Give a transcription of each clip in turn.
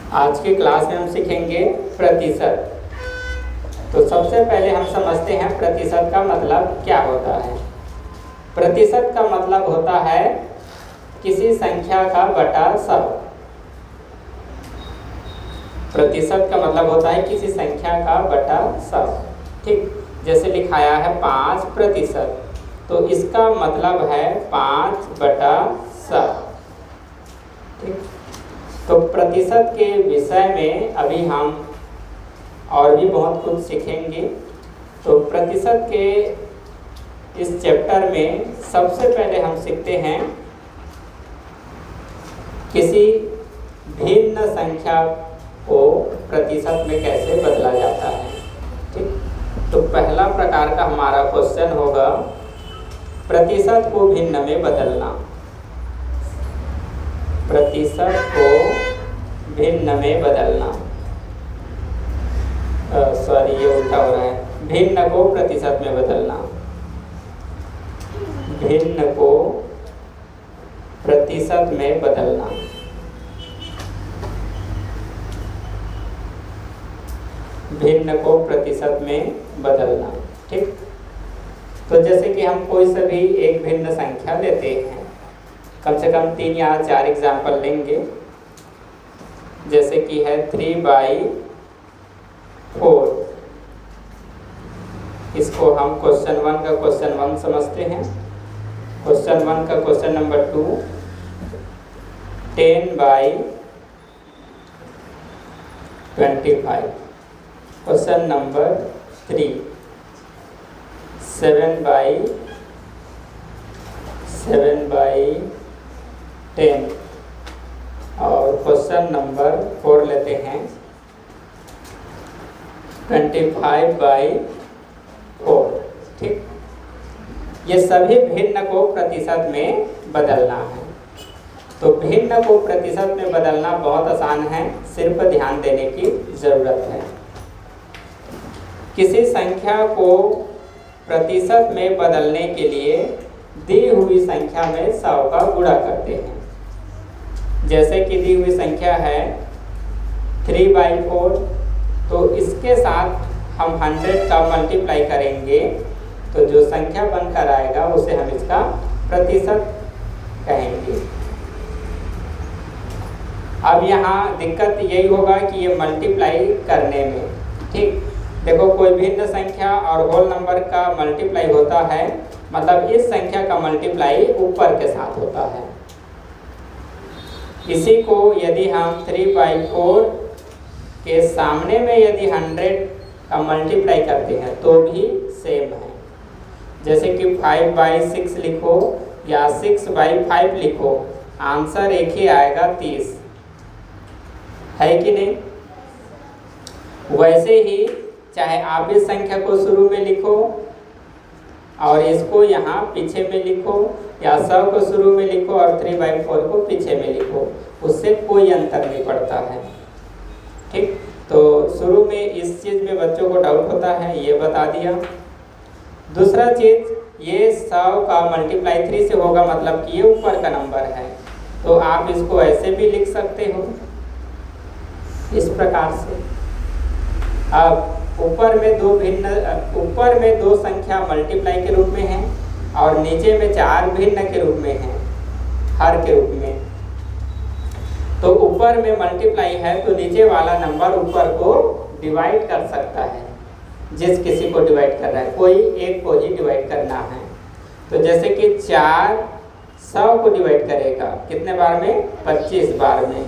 आज की क्लास में हम सीखेंगे प्रतिशत। तो सबसे पहले हम समझते हैं प्रतिशत का मतलब क्या होता है। प्रतिशत का मतलब होता है किसी संख्या का बटा 100। प्रतिशत का मतलब होता है किसी संख्या का बटा 100। ठीक, जैसे लिखाया है 5%, तो इसका मतलब है 5/100। ठीक, तो प्रतिशत के विषय में अभी हम और भी बहुत कुछ सीखेंगे। तो प्रतिशत के इस चैप्टर में सबसे पहले हम सीखते हैं किसी भिन्न संख्या को प्रतिशत में कैसे बदला जाता है। ठीक, तो पहला प्रकार का हमारा क्वेश्चन होगा प्रतिशत को भिन्न में बदलना। प्रतिशत को भिन्न में बदलना, सॉरी ये उल्टा हो रहा है। भिन्न को प्रतिशत में बदलना, भिन्न को प्रतिशत में बदलना। भिन्न को प्रतिशत में बदलना। ठीक, तो जैसे कि हम कोई सा भी एक भिन्न संख्या लेते हैं, कम से कम 3 या 4 एग्जाम्पल लेंगे। जैसे कि है 3/4। इसको हम क्वेश्चन 1 का क्वेश्चन 1 समझते हैं। क्वेश्चन 1 का क्वेश्चन नंबर 2 10/25। Question number 3 7/10। और क्वेश्चन नंबर 4 लेते हैं 25/4। ठीक, ये सभी भिन्न को प्रतिशत में बदलना है। तो भिन्न को प्रतिशत में बदलना बहुत आसान है, सिर्फ ध्यान देने की ज़रूरत है। किसी संख्या को प्रतिशत में बदलने के लिए दी हुई संख्या में 100 का गुणा करते हैं। जैसे कि दी हुई संख्या है 3/4, तो इसके साथ हम 100 का मल्टीप्लाई करेंगे, तो जो संख्या बनकर आएगा उसे हम इसका प्रतिशत कहेंगे। अब यहाँ दिक्कत यही होगा कि ये मल्टीप्लाई करने में, ठीक, देखो कोई भिन्न संख्या और होल नंबर का मल्टीप्लाई होता है, मतलब इस संख्या का मल्टीप्लाई ऊपर के साथ होता है। इसी को यदि हम 3/4 के सामने में यदि 100 का मल्टीप्लाई करते हैं तो भी सेम है। जैसे कि 5/6 लिखो या 6/5 लिखो, आंसर एक ही आएगा 30, है कि नहीं। वैसे ही चाहे आप इस संख्या को शुरू में लिखो और इसको यहाँ पीछे में लिखो, या 100 को शुरू में लिखो और 3/4 को पीछे में लिखो, उससे कोई अंतर नहीं पड़ता है। ठीक, तो शुरू में इस चीज़ में बच्चों को डाउट होता है, ये बता दिया। दूसरा चीज़, ये 100 का मल्टीप्लाई 3 से होगा, मतलब कि ये ऊपर का नंबर है, तो आप इसको ऐसे भी लिख सकते हो इस प्रकार से। अब ऊपर में दो संख्या मल्टीप्लाई के रूप में है और नीचे में 4 भिन्न के रूप में है, हर के रूप में। तो ऊपर में मल्टीप्लाई है तो नीचे वाला नंबर ऊपर को डिवाइड कर सकता है, जिस किसी को डिवाइड कर रहा है, कोई एक को ही डिवाइड करना है। तो जैसे कि 4 100 को डिवाइड करेगा कितने बार में? 25 बार में।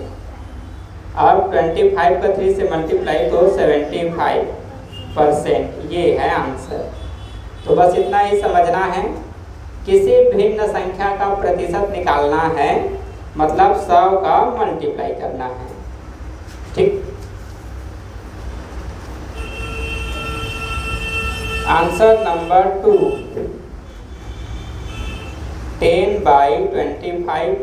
अब 25 का 3 से मल्टीप्लाई तो 75%, ये है आंसर। तो बस इतना ही समझना है, किसी भिन्न संख्या का प्रतिशत निकालना है, मतलब 100 का मल्टीप्लाई करना है। ठीक, आंसर नंबर 2 10/25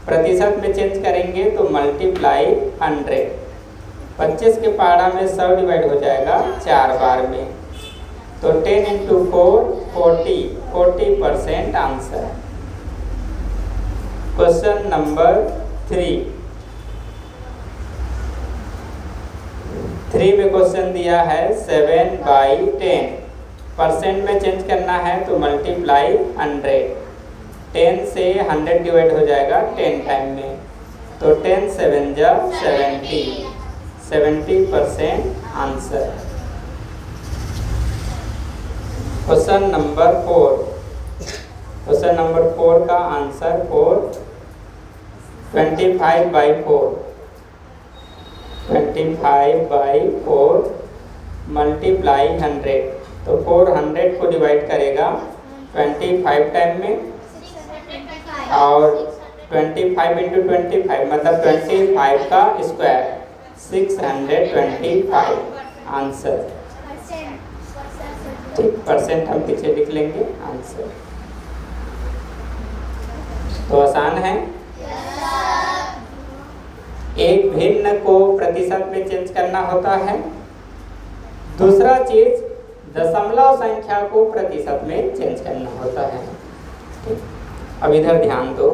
प्रतिशत में चेंज करेंगे तो मल्टीप्लाई 100। 25 के पहाड़ा में 100 डिवाइड हो जाएगा 4 बार में, तो 10 × 4 40% आंसर। क्वेश्चन नंबर 3 3 में क्वेश्चन दिया है 7/10, परसेंट में चेंज करना है तो मल्टीप्लाई 100, 10 से 100 डिवाइड हो जाएगा 10 टाइम में, तो 10 7 जा 70, 70% answer. Question number 4, question number 4 का आंसर 25/4, 25/4 मल्टीप्लाई 100, तो 400 को डिवाइड करेगा 25 टाइम में, और 25 इंटू 25 मतलब 25 का स्क्वायर, 625 आंसर। ठीक, परसेंट हम पीछे लिख लेंगे आंसर। तो आसान है। एक भिन्न को प्रतिशत में चेंज करना होता है, दूसरा चीज दशमलव संख्या को प्रतिशत में चेंज करना होता है। ठीक, अब इधर ध्यान दो।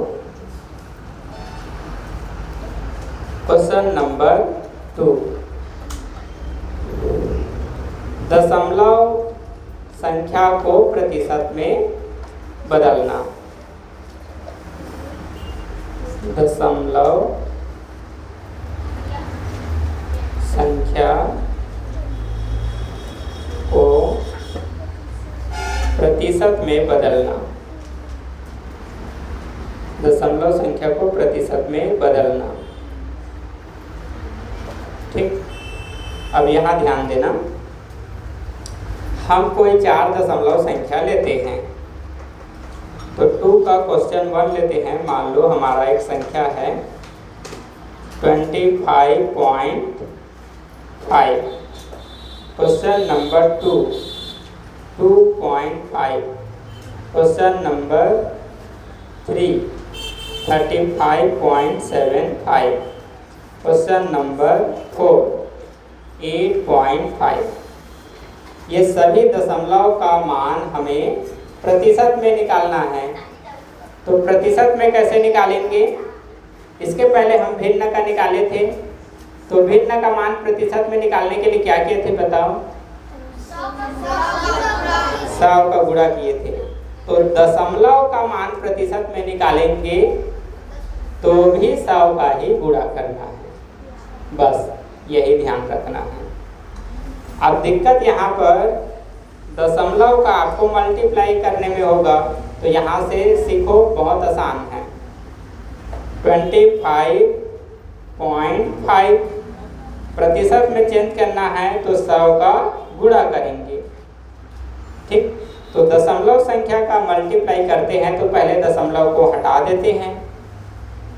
क्वेश्चन नंबर 2, दशमलव संख्या को प्रतिशत में बदलना। दशमलव संख्या को प्रतिशत में बदलना। दशमलव संख्या को प्रतिशत में बदलना। ठीक, अब यहाँ ध्यान देना, हम कोई 4 दशमलव संख्या लेते हैं, तो 2 का क्वेश्चन 1 लेते हैं। मान लो हमारा एक संख्या है 25.5, question number 2 2.5, question number 3 35.75, question number 4 8.5। ये सभी दशमलव का मान हमें प्रतिशत में निकालना है। तो प्रतिशत में कैसे निकालेंगे? इसके पहले हम भिन्न का निकाले थे, तो भिन्न का मान प्रतिशत में निकालने के लिए क्या किए थे बताओ? 100 का गुणा किए थे। तो दशमलव का मान प्रतिशत में निकालेंगे तो भी 100 का ही गुणा करना है, बस यही ध्यान रखना है। अब दिक्कत यहाँ पर दशमलव का आपको मल्टीप्लाई करने में होगा, तो यहाँ से सीखो, बहुत आसान है। 25.5 प्रतिशत में चेंज करना है तो 100 का गुणा करेंगे। ठीक, तो दशमलव संख्या का मल्टीप्लाई करते हैं तो पहले दशमलव को हटा देते हैं,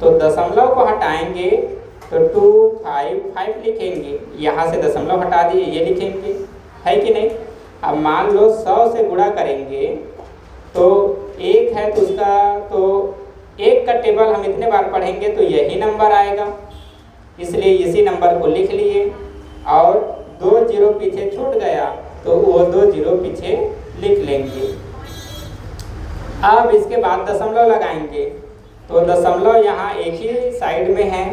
तो दशमलव को हटाएंगे तो 255 लिखेंगे, यहाँ से दशमलव हटा दिए, ये लिखेंगे, है कि नहीं? अब मान लो 100 से गुणा करेंगे तो 1 है तो उसका, तो 1 का टेबल हम इतने बार पढ़ेंगे तो यही नंबर आएगा, इसलिए इसी नंबर को लिख लिए, और 2 जीरो पीछे छूट गया तो वो 2 जीरो पीछे लिख लेंगे। अब इसके बाद दशमलव लगाएंगे, तो दशमलव यहाँ एक ही साइड में है,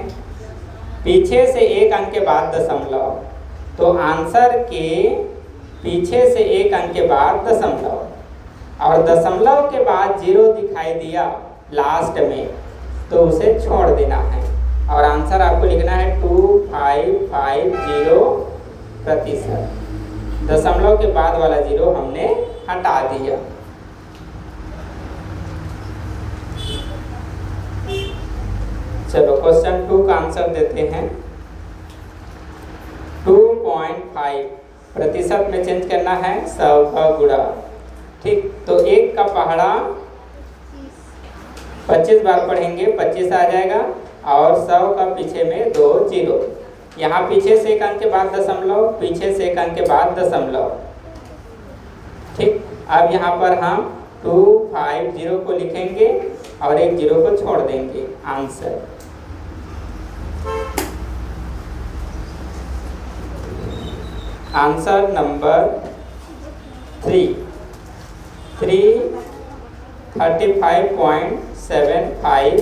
पीछे से 1 अंक के बाद दशमलव, तो आंसर के पीछे से 1 अंक के बाद दशमलव, और दशमलव के बाद 0 दिखाई दिया लास्ट में तो उसे छोड़ देना है, और आंसर आपको लिखना है 2550 प्रतिशत। दशमलव के बाद वाला 0 हमने हटा दिया। चलो क्वेश्चन 2 का आंसर देते हैं। 2.5 प्रतिशत में चेंज करना है 100 का गुणा। ठीक, तो 1 का पहाड़ा 25 बार पढ़ेंगे, 25 आ जाएगा, और 100 का पीछे में 2 जीरो, यहाँ पीछे से 1 अंक के बाद दशमलव, पीछे से 1 अंक के बाद दशमलव। ठीक, अब यहाँ पर हम 250 को लिखेंगे और 1 जीरो को छोड़ देंगे, आंसर। आंसर नंबर 3 35.75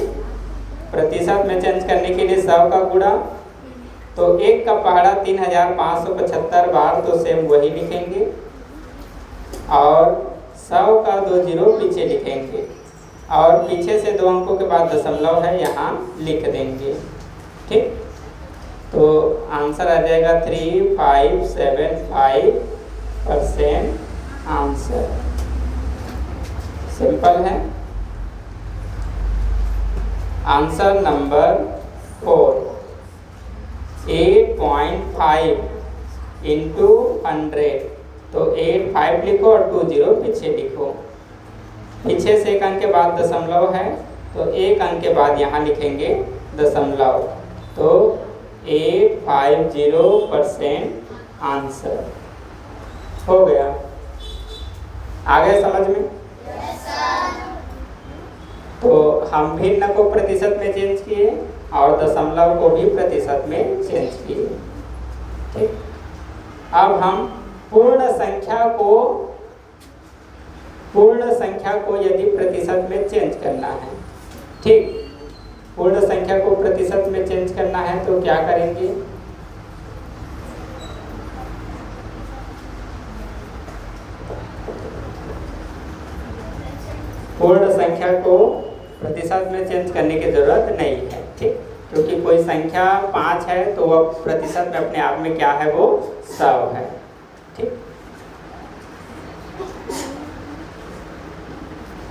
प्रतिशत में चेंज करने के लिए 100 का गुणा, तो 1 का पहाड़ा 3575 बार, तो सेम वही लिखेंगे, और 100 का 2 जीरो पीछे लिखेंगे, और पीछे से 2 अंकों के बाद दशमलव है यहाँ लिख देंगे। ठीक, तो आंसर आ जाएगा 3575% आंसर। सिंपल है। आंसर नंबर 4, 8.5 इंटू 100, तो 8 5 लिखो और 2 जीरो पीछे लिखो। पीछे से 1 अंक के बाद दशमलव है, तो 1 अंक के बाद यहाँ लिखेंगे दशमलव, तो 850% आंसर हो गया। आ गया समझ में? तो हम भिन्न को प्रतिशत में चेंज किए और दशमलव को भी प्रतिशत में चेंज किए। ठीक, अब हम पूर्ण संख्या को यदि प्रतिशत में चेंज करना है, ठीक, पूर्ण संख्या को प्रतिशत में चेंज करना है तो क्या करेंगे? पूर्ण संख्या को प्रतिशत में चेंज करने की जरूरत नहीं है। ठीक, क्योंकि कोई संख्या 5 है तो वह प्रतिशत में अपने आप में क्या है, वो 100 है। ठीक,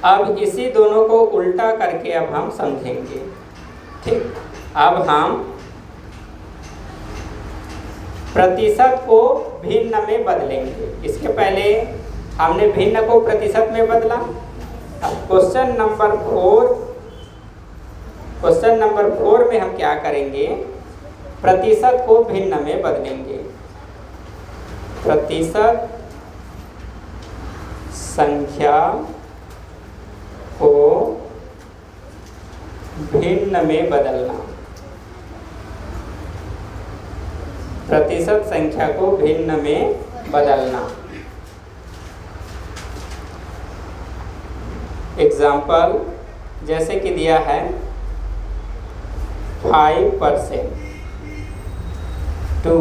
अब इसी दोनों को उल्टा करके अब हम समझेंगे। ठीक, अब हम प्रतिशत को भिन्न में बदलेंगे। इसके पहले हमने भिन्न को प्रतिशत में बदला। अब क्वेश्चन नंबर 4 में हम क्या करेंगे? प्रतिशत को भिन्न में बदलेंगे। प्रतिशत संख्या को भिन्न में बदलना। प्रतिशत संख्या को भिन्न में बदलना। एग्जाम्पल जैसे कि दिया है 5% टू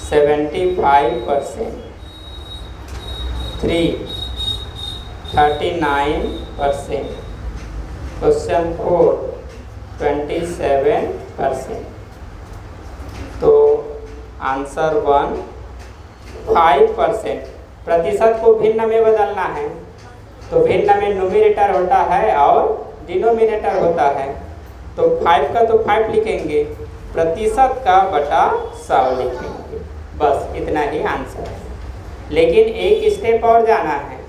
75%, 3 39%, क्वेश्चन 4 27%। तो आंसर 1 5%। प्रतिशत को भिन्न में बदलना है तो भिन्न में न्यूमरेटर होता है और डिनोमिनेटर होता है, तो 5 का तो 5 लिखेंगे, प्रतिशत का बटा 100 लिखेंगे। बस इतना ही आंसर है। लेकिन एक स्टेप और जाना है,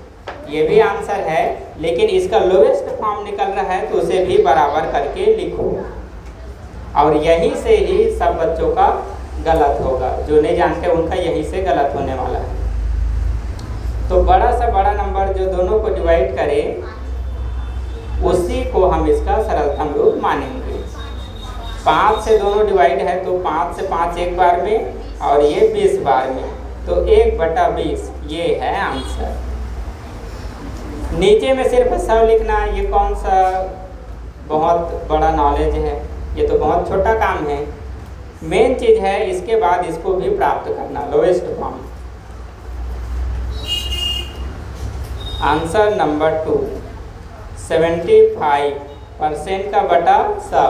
ये भी आंसर है लेकिन इसका लोवेस्ट फॉर्म निकल रहा है तो उसे भी बराबर करके लिखो, और यहीं से ही सब बच्चों का गलत होगा। जो नहीं जानते उनका यहीं से गलत होने वाला है। तो बड़ा से बड़ा नंबर जो दोनों को डिवाइड करे उसी को हम इसका सरलतम रूप मानेंगे। 5 से दोनों डिवाइड है तो 5 से 5 एक बार में और ये 20 बार में, तो 1/20 ये है आंसर। नीचे में सिर्फ 100 लिखना, ये कौन सा बहुत बड़ा नॉलेज है, ये तो बहुत छोटा काम है। मेन चीज़ है इसके बाद इसको भी प्राप्त करना, लोएस्ट फॉर्म। आंसर नंबर 2 75% का बटा 100।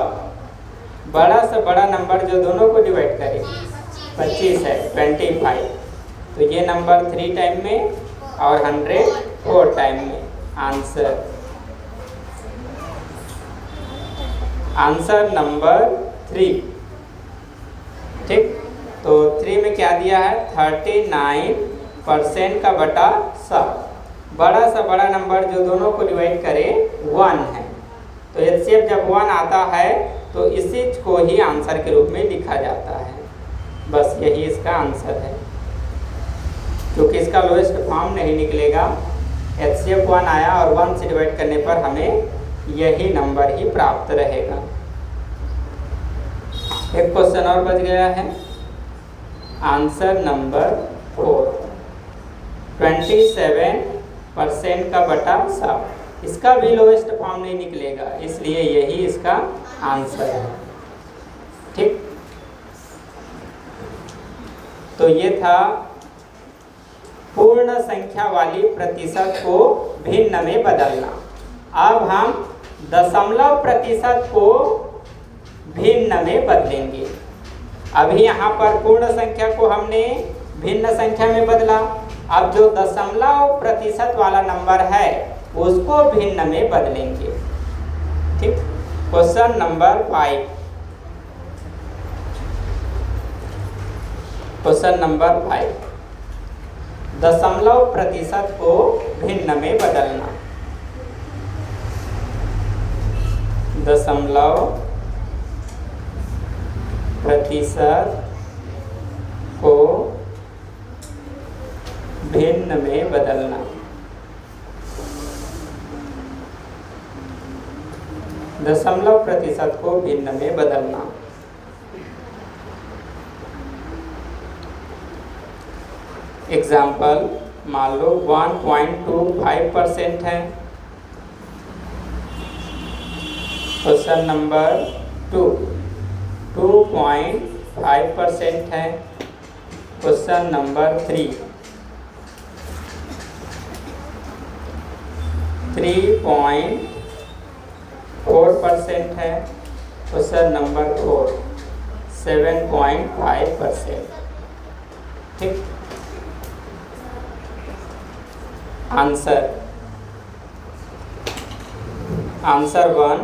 बड़ा से बड़ा नंबर जो दोनों को डिवाइड करे 25 है, 25, तो ये नंबर 3 टाइम में और 100 4 टाइम में। Answer number 3। ठीक, तो 3 में क्या दिया है? 39% का बटा 100। बड़ा सा बड़ा नंबर जो दोनों को डिवाइड करे 1 है, तो एचसीएफ जब 1 आता है तो इसी को ही आंसर के रूप में लिखा जाता है। बस यही इसका आंसर है। क्योंकि इसका लोएस्ट फॉर्म नहीं निकलेगा, एचसीएफ 1 आया और 1 से डिवाइड करने पर हमें यही नंबर ही प्राप्त रहेगा। एक क्वेश्चन और बच गया है। आंसर नंबर 4 27% का बटा 100। इसका भी लोएस्ट फॉर्म नहीं निकलेगा, इसलिए यही इसका आंसर है। ठीक, तो ये था पूर्ण संख्या वाली प्रतिशत को भिन्न में बदलना। अब हम दशमलव प्रतिशत को भिन्न में बदलेंगे। अभी यहाँ पर पूर्ण संख्या को हमने भिन्न संख्या में बदला, अब जो दशमलव प्रतिशत वाला नंबर है उसको भिन्न में बदलेंगे। ठीक, क्वेश्चन नंबर 5। क्वेश्चन नंबर 5, दशमलव प्रतिशत को भिन्न में बदलना। दशमलव प्रतिशत को भिन्न में बदलना। दशमलव प्रतिशत को भिन्न में बदलना। एग्जाम्पल, मान लो 1.25% है। क्वेश्चन नंबर 2, 2.5% है। क्वेश्चन नंबर 3, 3.4% है। Question number 4, 7.5%। ठीक, आंसर 1,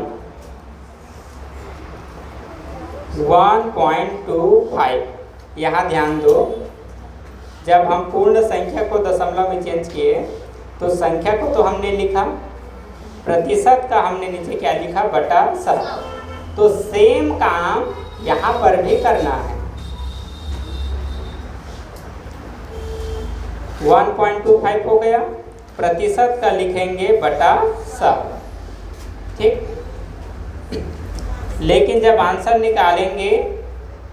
1.25। यहाँ ध्यान दो, जब हम पूर्ण संख्या को दशमलव में चेंज किए तो संख्या को तो हमने लिखा, प्रतिशत का हमने नीचे क्या लिखा, बटा 100। तो सेम काम यहाँ पर भी करना है। 1.25 हो गया, प्रतिशत का लिखेंगे बटा 100। ठीक, लेकिन जब आंसर निकालेंगे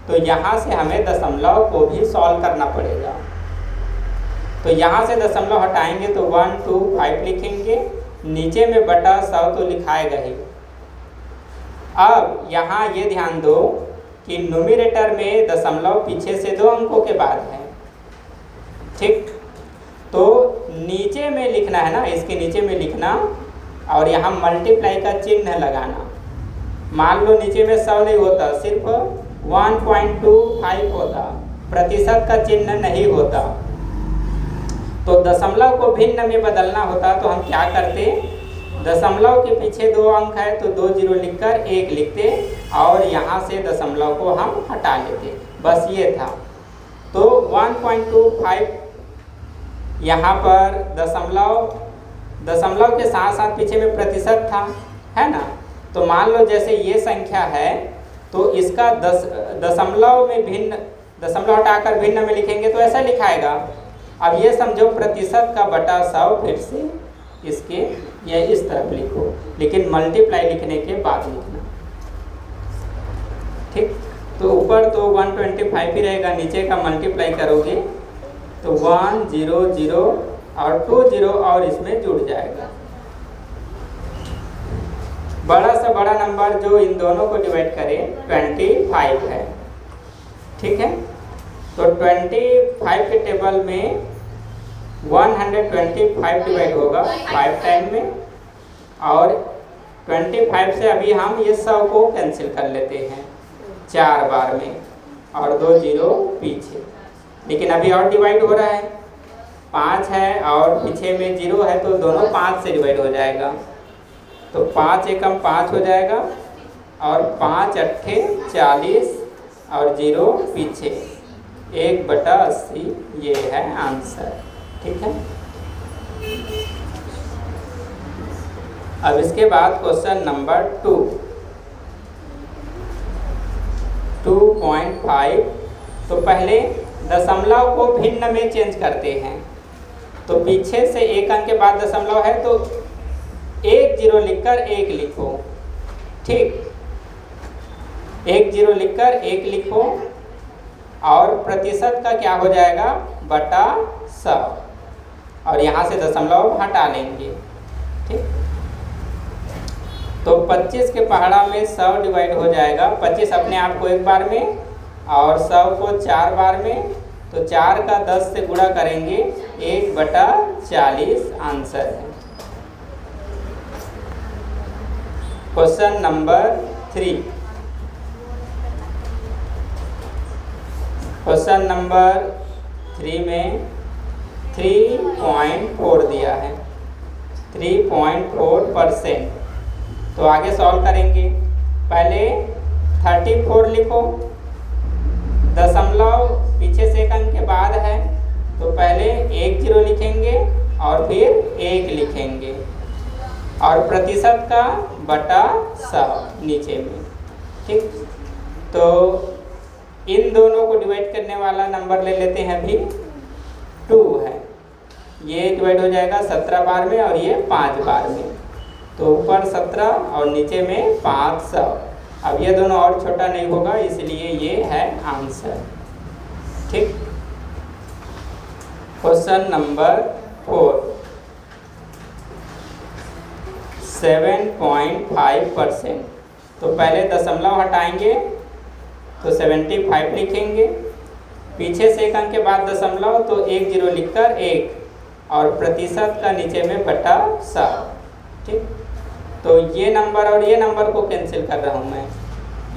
तो यहाँ से हमें दशमलव को भी सॉल्व करना पड़ेगा। तो यहाँ से दशमलव हटाएंगे तो 125 लिखेंगे, नीचे में बटा 100 तो लिखाएगा ही। अब यहाँ ये ध्यान दो कि न्यूमरेटर में दशमलव पीछे से 2 अंकों के बाद है। ठीक, तो नीचे में लिखना है ना, इसके नीचे में लिखना और यहाँ मल्टीप्लाई का चिन्ह लगाना। मान लो नीचे में 100 नहीं होता, सिर्फ 1.25 होता, प्रतिशत का चिन्ह नहीं होता। तो दशमलव को भिन्न में बदलना होता तो हम क्या करते, दशमलव के पीछे 2 अंक है तो 2 जीरो लिखकर 1 लिखते और यहाँ से दशमलव को हम हटा लेते। बस ये था। तो 1.25 यहाँ पर दशमलव के साथ साथ पीछे में प्रतिशत था, है ना। तो मान लो जैसे ये संख्या है तो इसका दशमलव में भिन्न, दशमलव हटाकर भिन्न में लिखेंगे तो ऐसा लिखाएगा। अब ये समझो प्रतिशत का बटा 100, फिर से इसके या इस तरफ लिखो, लेकिन मल्टीप्लाई लिखने के बाद लिखना। ठीक, तो ऊपर तो 125 ही रहेगा, नीचे का मल्टीप्लाई करोगे तो 1 0 0 और 2 0 और इसमें जुड़ जाएगा। बड़ा से बड़ा नंबर जो इन दोनों को डिवाइड करे 25 है। ठीक है, तो 25 के टेबल में 125 डिवाइड होगा 5 टाइम में, और 25 से अभी हम ये 100 को कैंसिल कर लेते हैं 4 बार में और 2 जीरो पीछे। लेकिन अभी और डिवाइड हो रहा है, 5 है और पीछे में 0 है तो दोनों 5 से डिवाइड हो जाएगा। तो 5 एकम 5 हो जाएगा और 5 अट्ठे 40 और 0 पीछे 1/80। ये है आंसर। ठीक है, अब इसके बाद क्वेश्चन नंबर 2, 2.5। तो पहले दशमलव को भिन्न में चेंज करते हैं। तो पीछे से 1 अंक के बाद दशमलव है तो 1 0 लिखकर 1 लिखो। ठीक, 1 0 लिखकर 1 लिखो और प्रतिशत का क्या हो जाएगा, बटा 100, और यहाँ से दशमलव हटा लेंगे। ठीक, तो 25 के पहाड़ा में 100 डिवाइड हो जाएगा, 25 अपने आप को 1 बार में और 100 को 4 बार में तो 4 का 10 से गुणा करेंगे 1/40 आंसर है। Question number 3। क्वेश्चन नंबर 3 में 3.4 दिया है, 3.4%। तो आगे सॉल्व करेंगे। पहले 34 लिखो, दशमलव पीछे सेकंड के बाद है तो पहले 1 0 लिखेंगे और फिर 1 लिखेंगे और प्रतिशत का बटा 100 नीचे में। ठीक, तो इन दोनों को डिवाइड करने वाला नंबर ले लेते हैं। अभी 2 है, ये डिवाइड हो जाएगा 17 बार में और ये 5 बार में, तो ऊपर 17 और नीचे में 500। अब ये दोनों और छोटा नहीं होगा, इसलिए ये है आंसर। ठीक, क्वेश्चन नंबर 4। 7.5%। तो पहले दशमलव हटाएंगे तो 75 लिखेंगे, पीछे से 1 अंक के बाद दशमलव तो 1 0 लिखकर 1 और प्रतिशत का नीचे में बटा 100। ठीक, तो ये नंबर और ये नंबर को कैंसिल कर रहा हूँ मैं।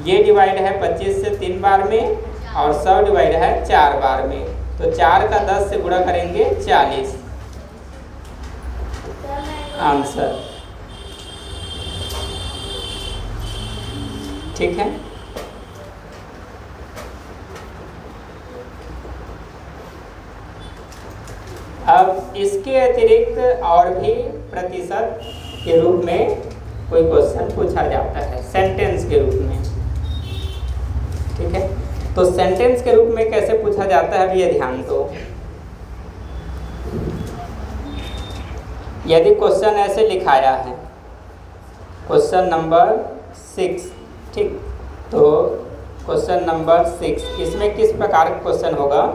ये डिवाइड है 25 से 3 बार में और 100 डिवाइड है 4 बार में, तो 4 का 10 से गुणा करेंगे 40 आंसर। ठीक है, अब इसके अतिरिक्त और भी प्रतिशत के रूप में कोई क्वेश्चन पूछा जाता है सेंटेंस के रूप में। ठीक है, तो सेंटेंस के रूप में कैसे पूछा जाता है, अब ये ध्यान दो। यदि क्वेश्चन ऐसे लिखाया है, क्वेश्चन नंबर 6। ठीक, तो क्वेश्चन नंबर 6 इसमें किस प्रकार का क्वेश्चन होगा,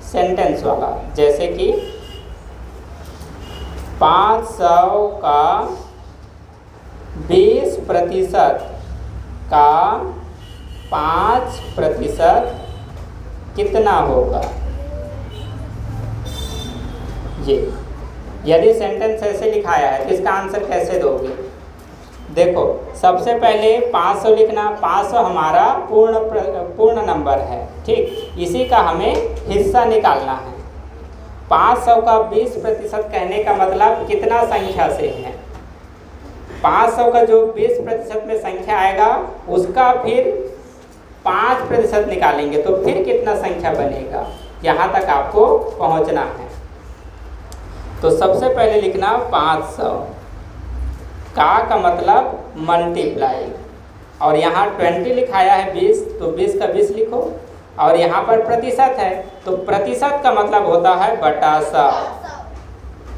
सेंटेंस वाला। जैसे कि 500 का 20% का 5% कितना होगा। ये यदि सेंटेंस ऐसे लिखाया है तो इसका आंसर कैसे दोगे। देखो, सबसे पहले 500 लिखना। 500 हमारा पूर्ण नंबर है। ठीक, इसी का हमें हिस्सा निकालना है। 500 का 20% कहने का मतलब कितना संख्या से है। 500 का जो 20% में संख्या आएगा उसका फिर 5% निकालेंगे तो फिर कितना संख्या बनेगा, यहाँ तक आपको पहुँचना है। तो सबसे पहले लिखना 500 का मतलब मल्टीप्लाई, और यहाँ 20 लिखाया है 20, तो 20 का 20 लिखो, और यहाँ पर प्रतिशत है तो प्रतिशत का मतलब होता है बटा 100।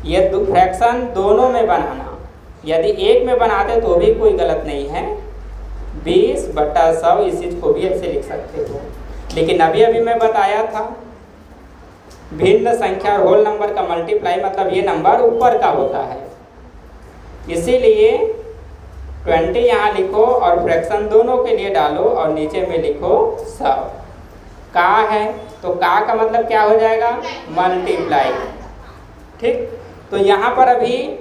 ये फ्रैक्शन दोनों में बनाना, यदि एक में बनाते तो भी कोई गलत नहीं है। 20/100 इस चीज़ को भी ऐसे लिख सकते हो, लेकिन अभी अभी मैं बताया था भिन्न संख्या और होल नंबर का मल्टीप्लाई मतलब ये नंबर ऊपर का होता है, इसीलिए 20 यहाँ लिखो और फ्रैक्शन दोनों के लिए डालो और नीचे में लिखो 100। का है तो का मतलब क्या हो जाएगा, मल्टीप्लाई। ठीक, तो यहाँ पर अभी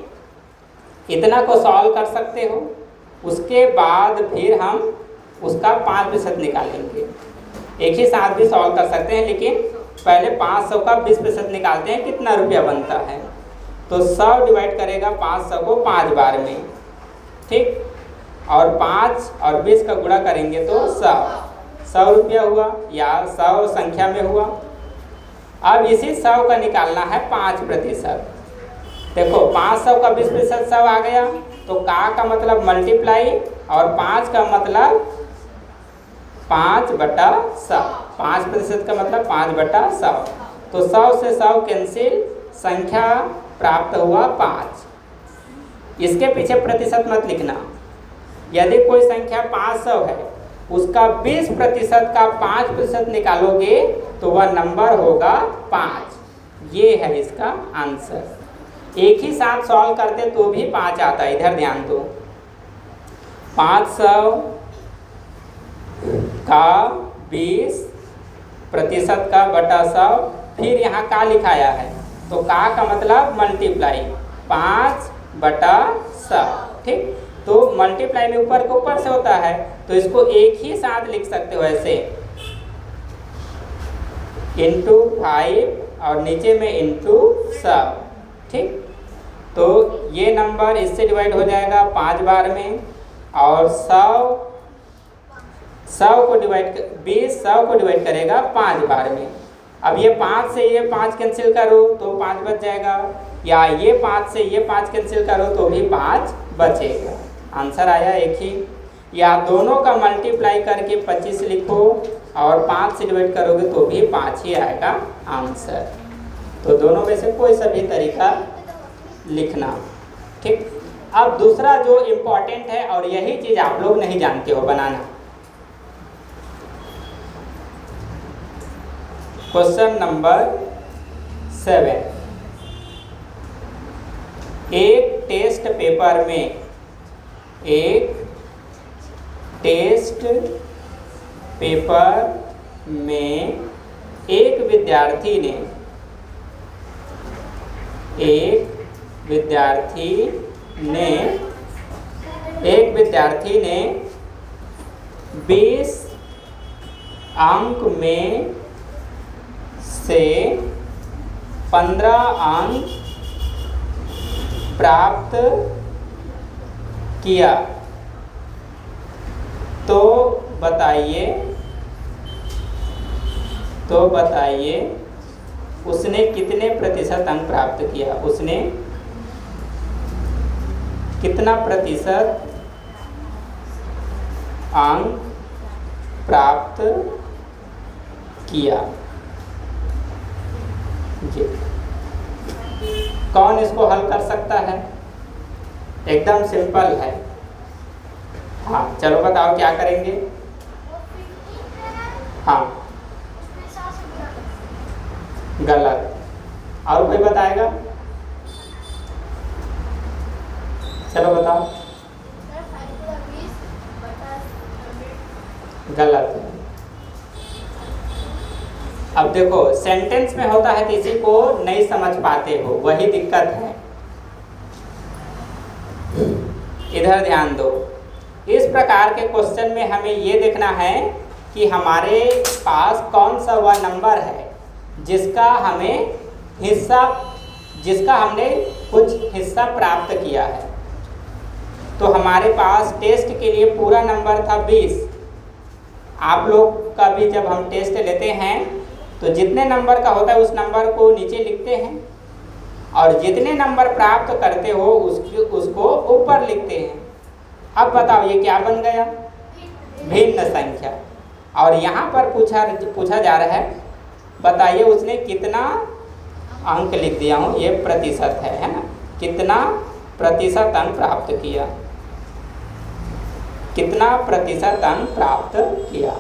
इतना को सॉल्व कर सकते हो, उसके बाद फिर हम उसका 5% निकालेंगे। एक ही साथ भी सॉल्व कर सकते हैं, लेकिन पहले 500 का 20% निकालते हैं, कितना रुपया बनता है। तो 100 डिवाइड करेगा 500 को 5 बार में। ठीक, और 5 और 20 का गुणा करेंगे तो 100 रुपया हुआ या 100 संख्या में हुआ। अब इसी 100 का निकालना है 5%। देखो 500 का 20% 100 आ गया, तो का मतलब मल्टीप्लाई और 5 का मतलब 5/100। 5% का मतलब 5/100, तो 100 से 100 कैंसिल, संख्या प्राप्त हुआ 5। इसके पीछे प्रतिशत मत लिखना। यदि कोई संख्या 500 है, उसका 20% का 5% निकालोगे तो वह नंबर होगा 5। ये है इसका आंसर। एक ही साथ सॉल्व करते तो भी 5 आता है। इधर ध्यान दो, 500 का 20 प्रतिशत का बटा 100, फिर यहाँ का लिखाया है तो का मतलब मल्टीप्लाई 5/100, ठीक। तो मल्टीप्लाई में ऊपर के ऊपर से होता है तो इसको एक ही साथ लिख सकते हो ऐसे, इंटू 5 और नीचे में इंटू 100, ठीक। तो ये नंबर इससे डिवाइड हो जाएगा 5 बार में, और 100 को डिवाइड 100 को डिवाइड करेगा 5 बार में। अब ये 5 से ये 5 कैंसिल करो तो 5 बच जाएगा, या ये 5 से ये 5 कैंसिल करो तो भी 5 बचेगा। आंसर आया एक ही। या दोनों का मल्टीप्लाई करके 25 लिखो और 5 से डिवाइड करोगे तो भी 5 ही आएगा आंसर। तो दोनों में से कोई सा भी तरीका लिखना, ठीक। अब दूसरा जो इम्पोर्टेंट है और यही चीज़ आप लोग नहीं जानते हो बनाना, क्वेश्चन नंबर 7। एक टेस्ट पेपर में एक विद्यार्थी ने 20 अंक में से 15 अंक प्राप्त किया, तो बताइए उसने कितने प्रतिशत अंक प्राप्त किया, उसने कितना प्रतिशत अंक प्राप्त किया जी। कौन इसको हल कर सकता है? एकदम सिंपल है। हाँ चलो बताओ क्या करेंगे। हाँ गलत। और कोई बताएगा? चलो बताओ। गलत है। अब देखो सेंटेंस में होता है किसी को नहीं समझ पाते हो, वही दिक्कत है। इधर ध्यान दो। इस प्रकार के क्वेश्चन में हमें ये देखना है कि हमारे पास कौन सा वह नंबर है जिसका हमने कुछ हिस्सा प्राप्त किया है। तो हमारे पास टेस्ट के लिए पूरा नंबर था 20। आप लोग का भी जब हम टेस्ट लेते हैं तो जितने नंबर का होता है उस नंबर को नीचे लिखते हैं, और जितने नंबर प्राप्त करते हो उसको ऊपर लिखते हैं। अब बताओ ये क्या बन गया? भिन्न संख्या। और यहाँ पर पूछा जा रहा है, बताइए उसने कितना अंक लिख दिया हूँ, ये प्रतिशत है ना, कितना प्रतिशत अंक प्राप्त किया, कितना प्रतिशत अंक प्राप्त किया।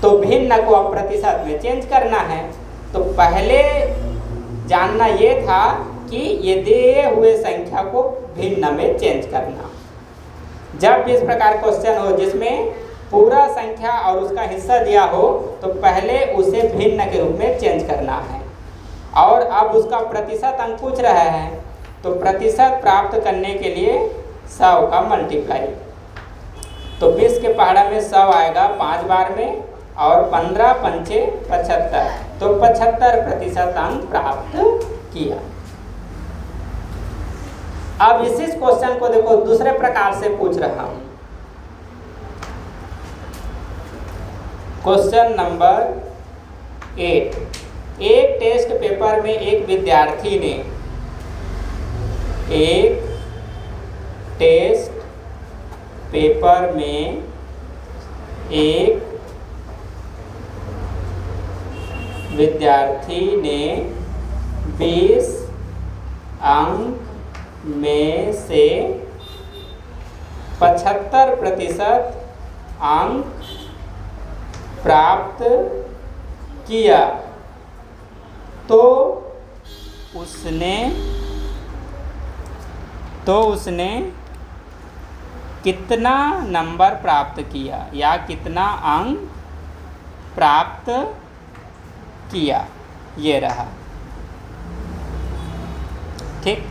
तो भिन्न को अब प्रतिशत में चेंज करना है। तो पहले जानना ये था कि ये दिए हुए संख्या को भिन्न में चेंज करना। जब भी इस प्रकार क्वेश्चन हो जिसमें पूरा संख्या और उसका हिस्सा दिया हो तो पहले उसे भिन्न के रूप में चेंज करना है। और अब उसका प्रतिशत अंक पूछ रहा है तो प्रतिशत प्राप्त करने के लिए 100 का मल्टीप्लाई। तो 20 के पहाड़ा में 100 आएगा 5 बार में, और 15 पंचे 75, तो 75% अंक प्राप्त किया। अब इसी क्वेश्चन को देखो दूसरे प्रकार से पूछ रहा हूं। Question number 8। एक टेस्ट पेपर में एक विद्यार्थी ने विद्यार्थी ने 20 अंक में से 75% अंक प्राप्त किया, तो उसने कितना नंबर प्राप्त किया या कितना अंक प्राप्त किया, ये रहा। ठीक,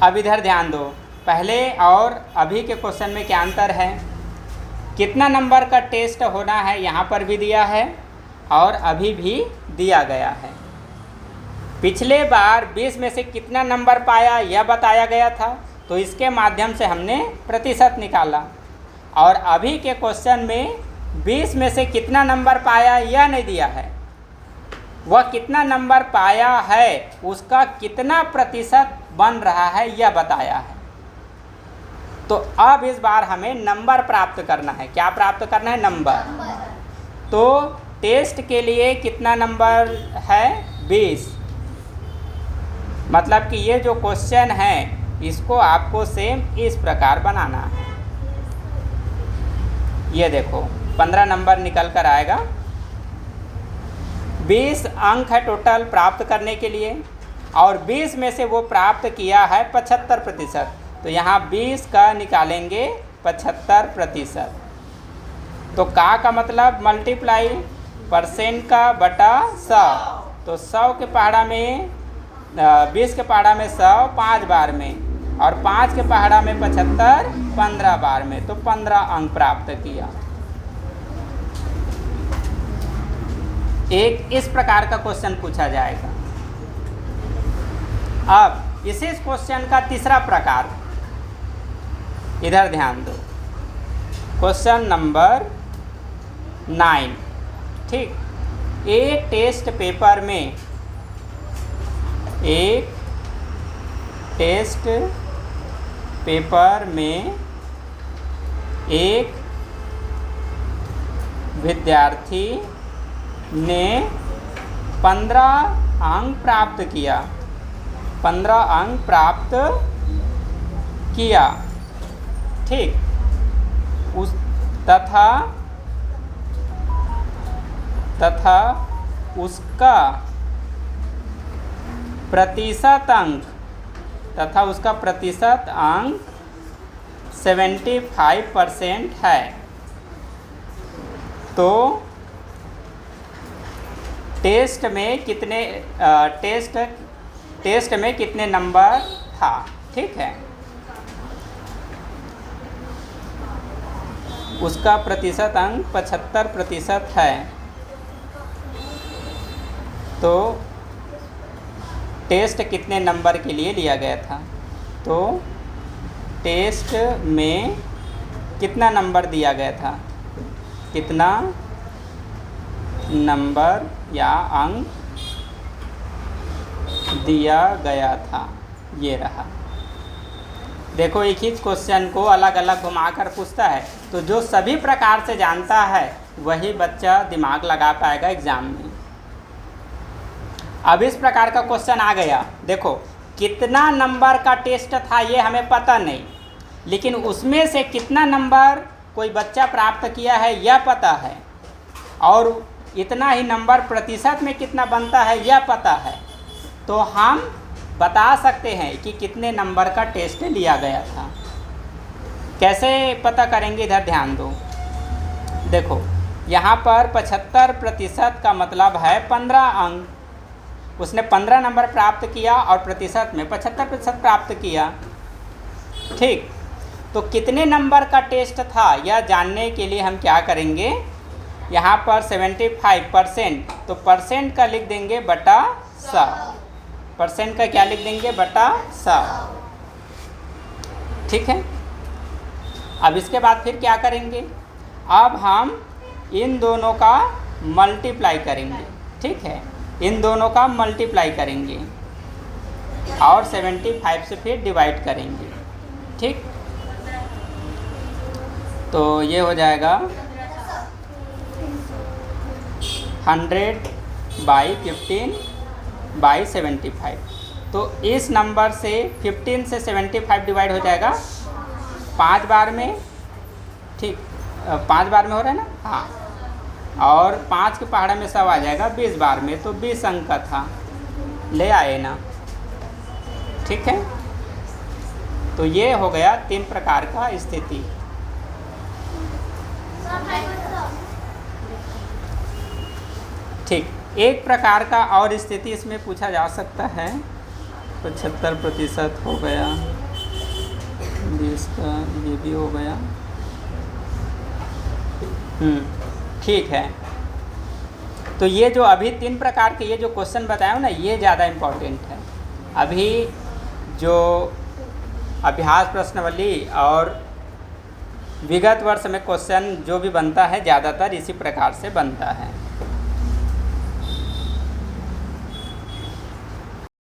अब इधर ध्यान दो, पहले और अभी के क्वेश्चन में क्या अंतर है। कितना नंबर का टेस्ट होना है यहाँ पर भी दिया है और अभी भी दिया गया है। पिछले बार 20 में से कितना नंबर पाया यह बताया गया था, तो इसके माध्यम से हमने प्रतिशत निकाला। और अभी के क्वेश्चन में 20 में से कितना नंबर पाया यह नहीं दिया है, वह कितना नंबर पाया है उसका कितना प्रतिशत बन रहा है यह बताया है। तो अब इस बार हमें नंबर प्राप्त करना है। क्या प्राप्त करना है? नंबर। तो टेस्ट के लिए कितना नंबर है? 20। मतलब कि ये जो क्वेश्चन है इसको आपको सेम इस प्रकार बनाना है। ये देखो 15 नंबर निकल कर आएगा। 20 अंक है टोटल प्राप्त करने के लिए और 20 में से वो प्राप्त किया है 75%। तो यहाँ 20 का निकालेंगे 75%। तो का मतलब मल्टीप्लाई परसेंट का बटा 100। तो 100 के पहाड़ा में 20 के पहाड़ा में 100 5 बार में और 5 के पहाड़ा में 75 15 बार में, तो 15 अंक प्राप्त किया। एक इस प्रकार का क्वेश्चन पूछा जाएगा। अब इसी क्वेश्चन का तीसरा प्रकार, इधर ध्यान दो, क्वेश्चन नंबर 9। ठीक, एक टेस्ट पेपर में एक विद्यार्थी ने 15 अंक प्राप्त किया। 15 अंक प्राप्त किया। ठीक, उस तथा उसका प्रतिशत अंक 75% है। तो टेस्ट में कितने नंबर था। ठीक है, उसका प्रतिशत अंक 75% है। तो टेस्ट कितने नंबर के लिए लिया गया था। तो टेस्ट में कितना नंबर दिया गया था, कितना नंबर या अंक दिया गया था, ये रहा। देखो एक ही क्वेश्चन को अलग अलग घुमाकर पूछता है, तो जो सभी प्रकार से जानता है वही बच्चा दिमाग लगा पाएगा एग्जाम में। अब इस प्रकार का क्वेश्चन आ गया। देखो कितना नंबर का टेस्ट था ये हमें पता नहीं, लेकिन उसमें से कितना नंबर कोई बच्चा प्राप्त किया है यह पता है, और इतना ही नंबर प्रतिशत में कितना बनता है यह पता है। तो हम बता सकते हैं कि कितने नंबर का टेस्ट लिया गया था। कैसे पता करेंगे, इधर ध्यान दो। देखो यहाँ पर 75% का मतलब है 15 अंक। उसने 15 नंबर प्राप्त किया और प्रतिशत में 75% प्राप्त किया। ठीक, तो कितने नंबर का टेस्ट था यह जानने के लिए हम क्या करेंगे, यहाँ पर 75%, तो परसेंट का लिख देंगे बटा 100। परसेंट का क्या लिख देंगे, बटा 100। ठीक है, अब इसके बाद फिर क्या करेंगे, अब हम इन दोनों का मल्टीप्लाई करेंगे। ठीक है, इन दोनों का मल्टीप्लाई करेंगे और 75 से फिर डिवाइड करेंगे। ठीक, तो ये हो जाएगा 100/15/75। तो इस नंबर से 15 से 75 डिवाइड हो जाएगा 5 बार में। ठीक, 5 बार में हो रहा है ना। हाँ, और 5 के पहाड़े में 100 आ जाएगा 20 बार में, तो 20 अंक का था, ले आए ना। ठीक है, तो ये हो गया 3 प्रकार का स्थिति। ठीक, एक प्रकार का और स्थिति इसमें पूछा जा सकता है, 75% हो गया, 20 का ये भी हो गया। ठीक है, तो ये जो अभी 3 प्रकार के ये जो क्वेश्चन बताया ना, ये ज़्यादा इम्पोर्टेंट है। अभी जो अभ्यास प्रश्नावली और विगत वर्ष में क्वेश्चन जो भी बनता है ज़्यादातर इसी प्रकार से बनता है।